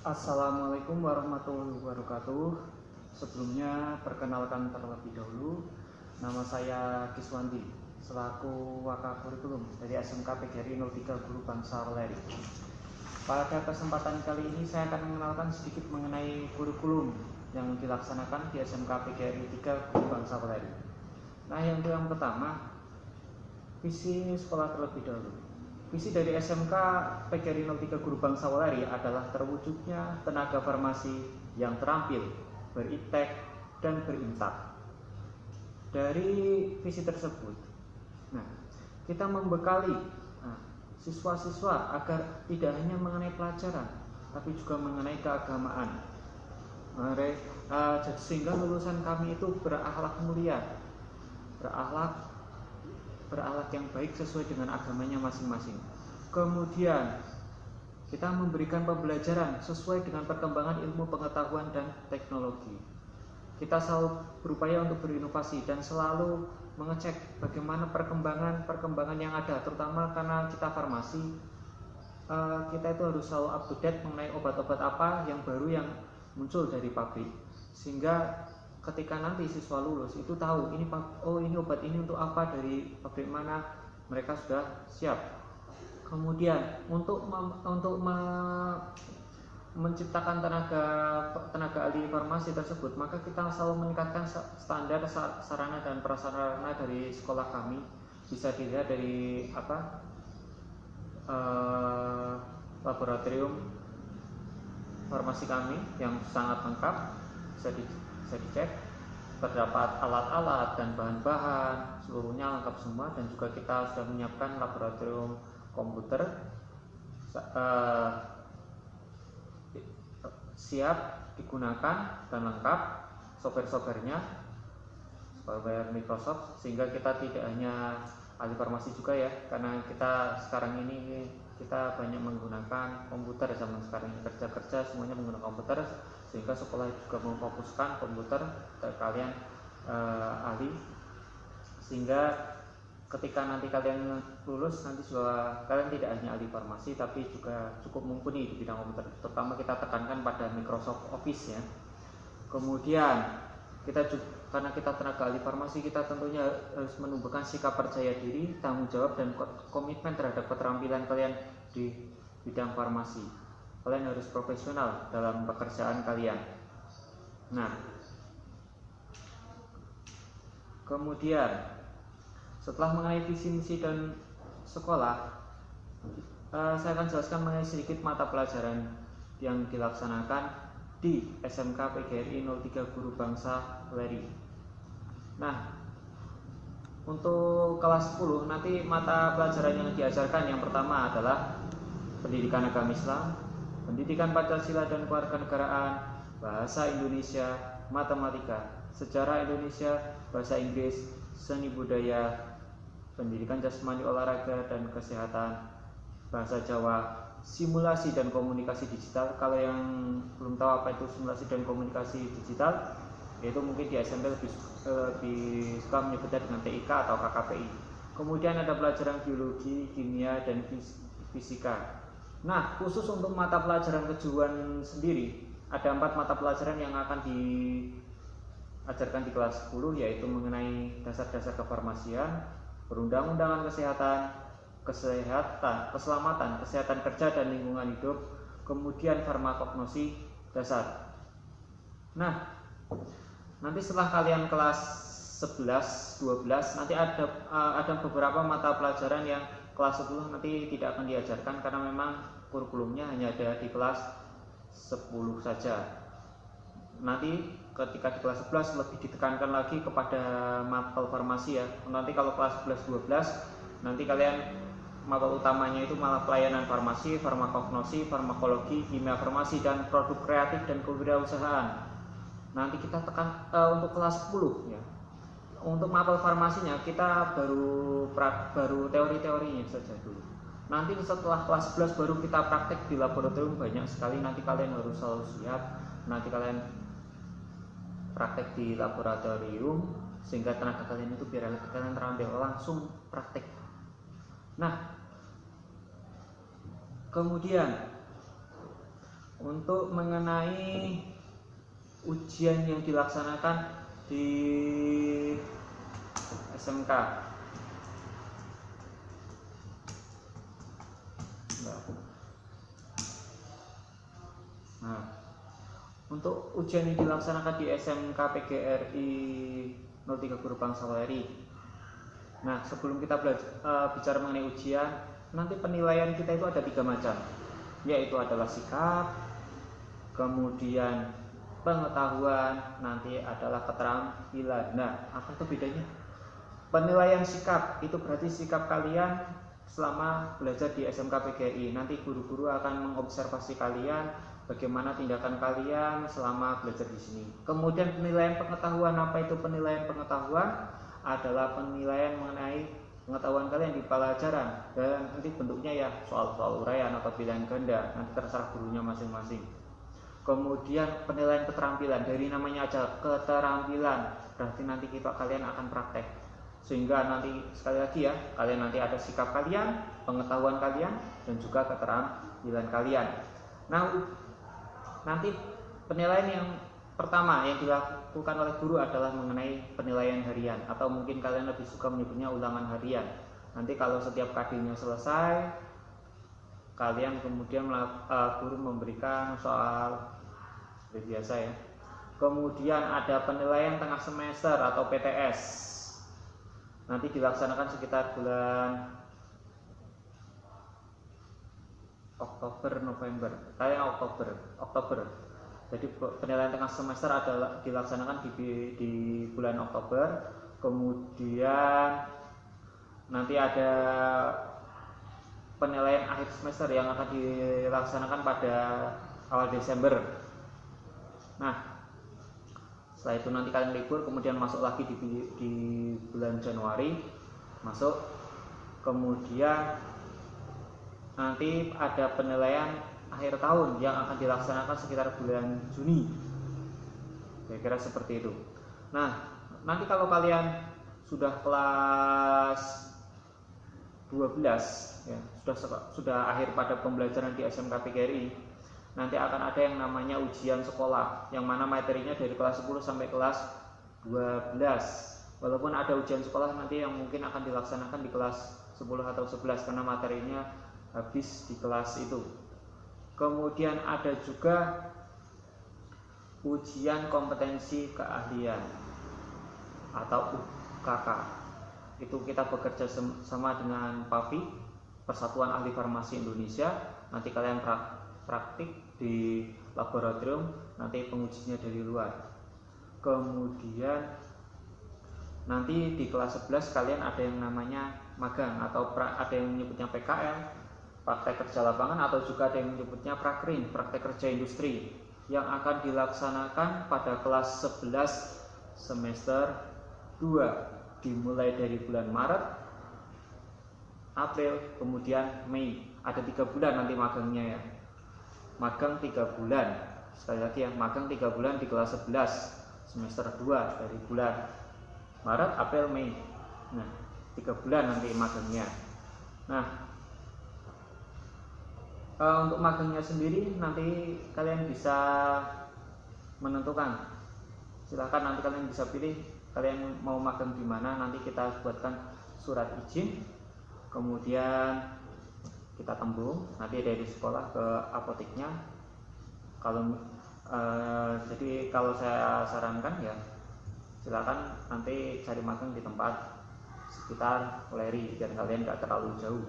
Assalamualaikum warahmatullahi wabarakatuh. Sebelumnya perkenalkan terlebih dahulu, nama saya Kiswanti selaku Wakakurikulum dari SMK PGRI 03 Guru Bangsa Weleri. Pada kesempatan kali ini saya akan mengenalkan sedikit mengenai kurikulum yang dilaksanakan di SMK PGRI 3 Guru Bangsa Weleri. Nah, yang pertama, visi sekolah terlebih dahulu. Visi dari SMK PGRI 03 Guru Bangsa Weleri adalah terwujudnya tenaga farmasi yang terampil, beriptek, dan berintak. Dari visi tersebut, kita membekali siswa-siswa agar tidak hanya mengenai pelajaran, tapi juga mengenai keagamaan. Sehingga lulusan kami itu berakhlak mulia, berakhlak yang baik sesuai dengan agamanya masing-masing. Kemudian kita memberikan pembelajaran sesuai dengan perkembangan ilmu pengetahuan dan teknologi. Kita selalu berupaya untuk berinovasi dan selalu mengecek bagaimana perkembangan yang ada, terutama karena kita farmasi, kita itu harus selalu up to date mengenai obat-obat apa yang baru yang muncul dari pabrik, sehingga ketika nanti siswa lulus itu tahu ini obat ini untuk apa, dari pabrik mana, mereka sudah siap. Kemudian untuk menciptakan tenaga ahli farmasi tersebut, maka kita selalu meningkatkan standar sarana dan prasarana dari sekolah kami. Bisa dilihat dari laboratorium farmasi kami yang sangat lengkap, bisa dicek, terdapat alat-alat dan bahan-bahan, seluruhnya lengkap semua. Dan juga kita sudah menyiapkan laboratorium komputer siap digunakan dan lengkap software-softwarenya, software Microsoft, sehingga kita tidak hanya ahli farmasi juga ya, karena kita sekarang ini kita banyak menggunakan komputer. Zaman sekarang ini kerja semuanya menggunakan komputer, sehingga sekolah juga memfokuskan komputer kalian ahli, sehingga ketika nanti kalian lulus, nanti juga kalian tidak hanya ahli farmasi tapi juga cukup mumpuni di bidang komputer, terutama kita tekankan pada Microsoft Office ya. Kemudian karena kita tenaga ahli farmasi, kita tentunya harus menumbuhkan sikap percaya diri, tanggung jawab, dan komitmen terhadap keterampilan kalian di bidang farmasi. Kalian harus profesional dalam pekerjaan kalian. Kemudian setelah mengenai visi misi dan sekolah, saya akan jelaskan mengenai sedikit mata pelajaran yang dilaksanakan di SMK PGRI 03 Guru Bangsa Weleri. Untuk kelas 10 nanti mata pelajaran yang diajarkan yang pertama adalah pendidikan agama Islam, pendidikan Pancasila dan kewarganegaraan, bahasa Indonesia, matematika, sejarah Indonesia, bahasa Inggris, seni budaya, pendidikan jasmani, olahraga dan kesehatan, bahasa Jawa, simulasi dan komunikasi digital. Kalau yang belum tahu apa itu simulasi dan komunikasi digital, yaitu mungkin di SMP lebih suka menyebutnya dengan TIK atau KKPI. Kemudian ada pelajaran biologi, kimia, dan fisika. Khusus untuk mata pelajaran kejuruan sendiri, ada 4 mata pelajaran yang akan diajarkan di kelas 10, yaitu mengenai dasar-dasar kefarmasian, perundang-undangan kesehatan, keselamatan, kesehatan kerja dan lingkungan hidup, kemudian farmakognosi dasar. Nanti setelah kalian kelas 11, 12, nanti ada beberapa mata pelajaran yang kelas 10 nanti tidak akan diajarkan, karena memang kurikulumnya hanya ada di kelas 10 saja. Nanti ketika di kelas 11 lebih ditekankan lagi kepada mapel farmasi ya. Nanti kalau kelas 11, 12 nanti kalian mapel utamanya itu malah pelayanan farmasi, farmakognosi, farmakologi, kimia farmasi, dan produk kreatif dan kewirausahaan. Nanti kita tekan untuk kelas 10 ya. Untuk mapel farmasinya kita baru teori-teorinya saja dulu. Nanti setelah kelas 11 baru kita praktek di laboratorium, banyak sekali. Nanti kalian harus selalu siap. Nanti kalian praktek di laboratorium sehingga tenaga kalian itu biar kalian terampil langsung praktek. Kemudian Untuk mengenai ujian yang dilaksanakan di SMK. Nah, untuk ujian yang dilaksanakan di SMK PGRI 03 Guru Bangsa Weleri. Nah, sebelum kita bicara mengenai ujian, nanti penilaian kita itu ada 3 macam, yaitu adalah sikap, kemudian pengetahuan, nanti adalah keterampilan. Nah, apa itu bedanya? Penilaian sikap itu berarti sikap kalian selama belajar di SMK PGRI. Nanti guru-guru akan mengobservasi kalian, bagaimana tindakan kalian selama belajar di sini. Kemudian penilaian pengetahuan. Apa itu penilaian pengetahuan? Adalah penilaian mengenai pengetahuan kalian di pelajaran, dan nanti bentuknya ya soal-soal uraian atau pilihan ganda, nanti terserah gurunya masing-masing. Kemudian penilaian keterampilan, dari namanya aja keterampilan, berarti nanti kalian akan praktek, sehingga nanti sekali lagi ya, kalian nanti ada sikap kalian, pengetahuan kalian, dan juga keterampilan kalian. Nah, nanti penilaian yang pertama yang dilakukan oleh guru adalah mengenai penilaian harian, atau mungkin kalian lebih suka menyebutnya ulangan harian. Nanti kalau setiap KD-nya selesai, kalian kemudian guru memberikan soal seperti biasa ya. Kemudian ada penilaian tengah semester atau PTS. Nanti dilaksanakan sekitar bulan Oktober, November, kayaknya Oktober. Jadi penilaian tengah semester adalah dilaksanakan di bulan Oktober. Kemudian nanti ada penilaian akhir semester yang akan dilaksanakan pada awal Desember. Nah, setelah itu nanti kalian libur, kemudian masuk lagi di bulan Januari, masuk. Kemudian nanti ada penilaian akhir tahun yang akan dilaksanakan sekitar bulan Juni, kira-kira seperti itu. Nah, nanti kalau kalian sudah kelas 12 ya, sudah akhir pada pembelajaran di SMK PGRI, nanti akan ada yang namanya ujian sekolah, yang mana materinya dari kelas 10 sampai kelas 12. Walaupun ada ujian sekolah nanti yang mungkin akan dilaksanakan di kelas 10 atau 11 karena materinya habis di kelas itu. Kemudian ada juga ujian kompetensi keahlian atau UKK. Itu kita bekerja sama dengan PAVI, Persatuan Ahli Farmasi Indonesia. Nanti kalian praktik di laboratorium, nanti pengujinya dari luar. Kemudian nanti di kelas 11 kalian ada yang namanya magang, atau ada yang menyebutnya PKL, praktek kerja lapangan, atau juga ada yang menyebutnya prakrin, praktek kerja industri, yang akan dilaksanakan pada kelas 11 semester 2, dimulai dari bulan Maret, April, kemudian Mei. Ada 3 bulan nanti magangnya ya. Magang 3 bulan. Sekali lagi ya, magang 3 bulan di kelas 11 semester 2 dari bulan Maret, April, Mei. Nah, 3 bulan nanti magangnya. Nah, untuk magangnya sendiri nanti kalian bisa menentukan. Silahkan nanti kalian bisa pilih kalian mau magang di mana. Nanti kita buatkan surat izin, kemudian kita tembung nanti dari sekolah ke apoteknya. Jadi kalau saya sarankan ya, silakan nanti cari magang di tempat sekitar Weleri biar kalian nggak terlalu jauh.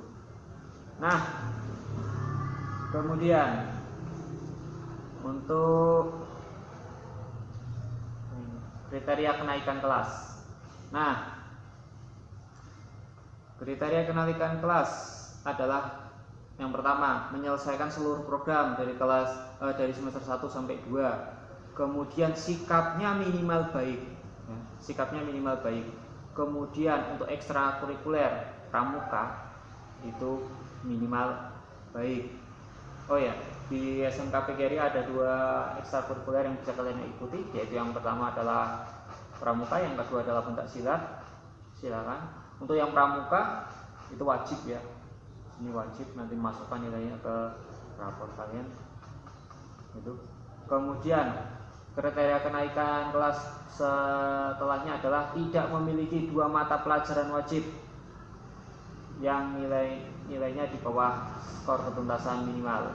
Nah, kemudian untuk kriteria kenaikan kelas. Nah, kriteria kenaikan kelas adalah yang pertama, menyelesaikan seluruh program dari dari semester 1 sampai 2. Kemudian sikapnya minimal baik. Ya, sikapnya minimal baik. Kemudian untuk ekstrakurikuler pramuka itu minimal baik. Oh ya, di SMK PGRI ada 2 ekstrakurikuler yang bisa kalian ikuti, yaitu yang pertama adalah pramuka, yang kedua adalah pencak silat. Silakan. Untuk yang pramuka itu wajib ya. Ini wajib, nanti masukkan nilainya ke rapor kalian. Itu. Kemudian kriteria kenaikan kelas setelahnya adalah tidak memiliki 2 mata pelajaran wajib yang nilainya di bawah skor ketuntasan minimal.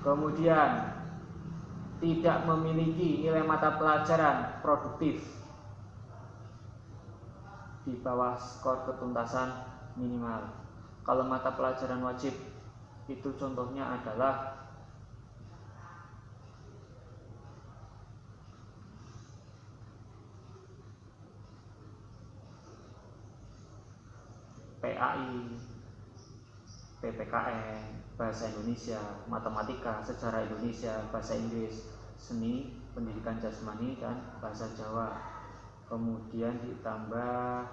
Kemudian tidak memiliki nilai mata pelajaran produktif di bawah skor ketuntasan minimal. Kalau mata pelajaran wajib itu contohnya adalah PAI, PPKN, Bahasa Indonesia, Matematika, Sejarah Indonesia, Bahasa Inggris, Seni, Pendidikan Jasmani, dan Bahasa Jawa. Kemudian ditambah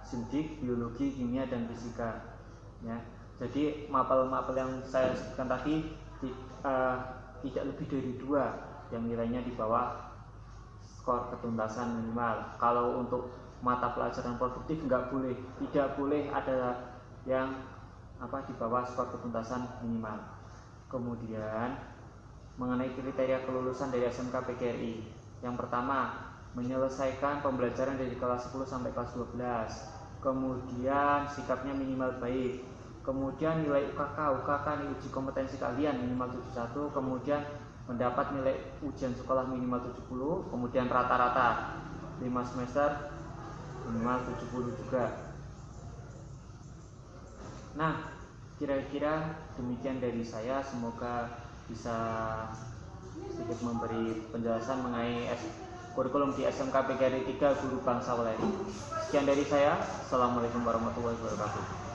Sindik, Biologi, Kimia, dan Fisika. Ya, jadi mapel-mapel yang saya sebutkan tadi tidak lebih dari 2 yang nilainya di bawah skor ketuntasan minimal. Kalau untuk mata pelajaran produktif tidak boleh ada yang di bawah skor ketuntasan minimal. Kemudian mengenai kriteria kelulusan dari SMK PGRI, yang pertama menyelesaikan pembelajaran dari kelas 10 sampai kelas 12. Kemudian sikapnya minimal baik. Kemudian nilai UKK nih, uji kompetensi kalian minimal 71. Kemudian mendapat nilai ujian sekolah minimal 70. Kemudian rata-rata 5 semester minimal 70 juga. Nah, kira-kira demikian dari saya. Semoga bisa sedikit memberi penjelasan mengenai kurikulum di SMK PGRI 3 Guru Bangsa Weleri. Sekian dari saya. Assalamualaikum warahmatullahi wabarakatuh.